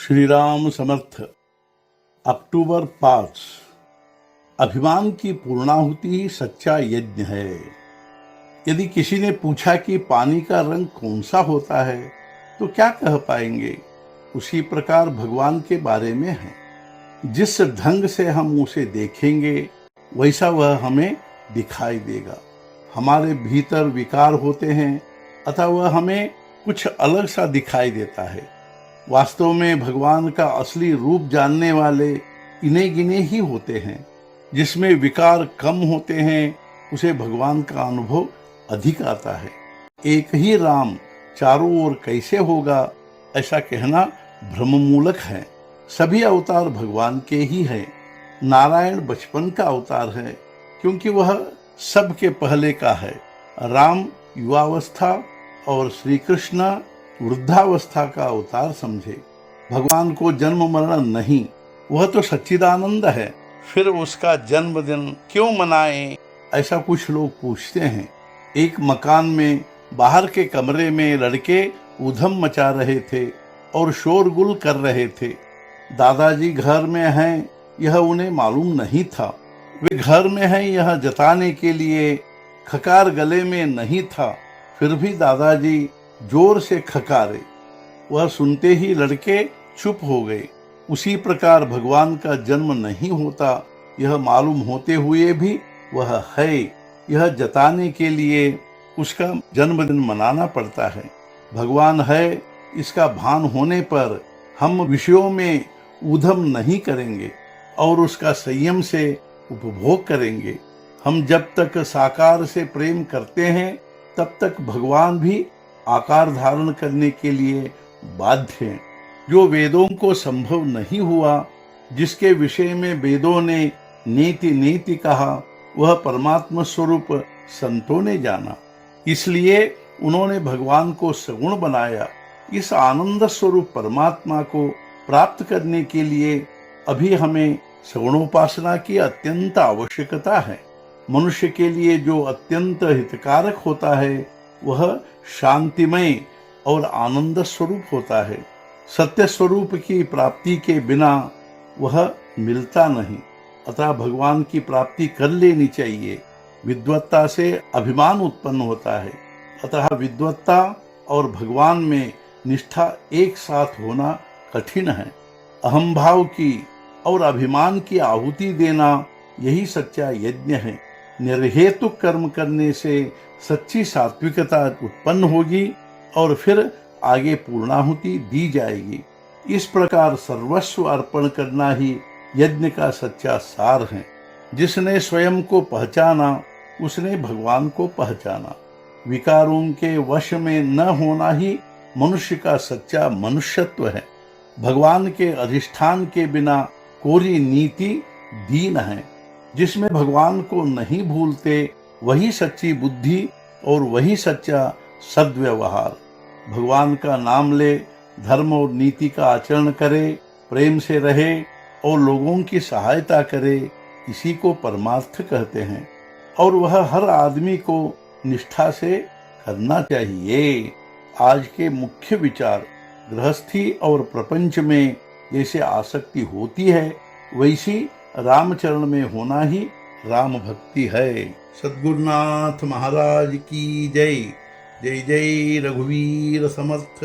श्री राम समर्थ। अक्टूबर 5। अभिमान की पूर्णाहुति सच्चा यज्ञ है। यदि किसी ने पूछा कि पानी का रंग कौन सा होता है तो क्या कह पाएंगे? उसी प्रकार भगवान के बारे में है। जिस ढंग से हम उसे देखेंगे वैसा वह हमें दिखाई देगा। हमारे भीतर विकार होते हैं अतः वह हमें कुछ अलग सा दिखाई देता है। वास्तव में भगवान का असली रूप जानने वाले इन्हें गिने ही होते हैं। जिसमें विकार कम होते हैं उसे भगवान का अनुभव अधिक आता है। एक ही राम चारों ओर कैसे होगा, ऐसा कहना भ्रममूलक है। सभी अवतार भगवान के ही हैं। नारायण बचपन का अवतार है क्योंकि वह सबके पहले का है। राम युवावस्था और श्री कृष्ण वृद्धावस्था का अवतार समझे। भगवान को जन्म मरण नहीं, वह तो सच्चिदानंद है। फिर उसका जन्मदिन क्यों मनाएं, ऐसा कुछ लोग पूछते हैं। एक मकान में बाहर के कमरे में लड़के ऊधम मचा रहे थे और शोरगुल कर रहे थे। दादाजी घर में हैं यह उन्हें मालूम नहीं था। वे घर में हैं यह जताने के लिए खकार गले में नहीं था, फिर भी दादाजी जोर से खकारे। वह सुनते ही लड़के चुप हो गए। उसी प्रकार भगवान का जन्म नहीं होता यह मालूम होते हुए भी वह है, यह जताने के लिए उसका जन्मदिन मनाना पड़ता है। भगवान है इसका भान होने पर हम विषयों में ऊधम नहीं करेंगे और उसका संयम से उपभोग करेंगे। हम जब तक साकार से प्रेम करते हैं तब तक भगवान भी आकार धारण करने के लिए बाध्य हैं। जो वेदों को संभव नहीं हुआ, जिसके विषय में वेदों ने नेति नेति कहा, वह परमात्मा स्वरूप संतों ने जाना। इसलिए उन्होंने भगवान को सगुण बनाया। इस आनंद स्वरूप परमात्मा को प्राप्त करने के लिए अभी हमें सगुणोपासना की अत्यंत आवश्यकता है। मनुष्य के लिए जो अत्यंत हितकारक होता है वह शांतिमय और आनंद स्वरूप होता है। सत्य स्वरूप की प्राप्ति के बिना वह मिलता नहीं, अतः भगवान की प्राप्ति कर लेनी चाहिए। विद्वत्ता से अभिमान उत्पन्न होता है, अतः विद्वत्ता और भगवान में निष्ठा एक साथ होना कठिन है। अहम भाव की और अभिमान की आहुति देना यही सच्चा यज्ञ है। निर्हेतुक कर्म करने से सच्ची सात्विकता उत्पन्न होगी और फिर आगे पूर्णाहुति दी जाएगी। इस प्रकार सर्वस्व अर्पण करना ही यज्ञ का सच्चा सार है। जिसने स्वयं को पहचाना उसने भगवान को पहचाना। विकारों के वश में न होना ही मनुष्य का सच्चा मनुष्यत्व है। भगवान के अधिष्ठान के बिना कोरी नीति दीन है। जिसमें भगवान को नहीं भूलते वही सच्ची बुद्धि और वही सच्चा सद्व्यवहार। भगवान का नाम ले, धर्म और नीति का आचरण करे, प्रेम से रहे और लोगों की सहायता करे, इसी को परमार्थ कहते हैं और वह हर आदमी को निष्ठा से करना चाहिए। आज के मुख्य विचार गृहस्थी और प्रपंच में जैसे आसक्ति होती है वैसी रामचरण में होना ही राम भक्ति है। सद्गुरुनाथ महाराज की जय। जय जय रघुवीर समर्थ।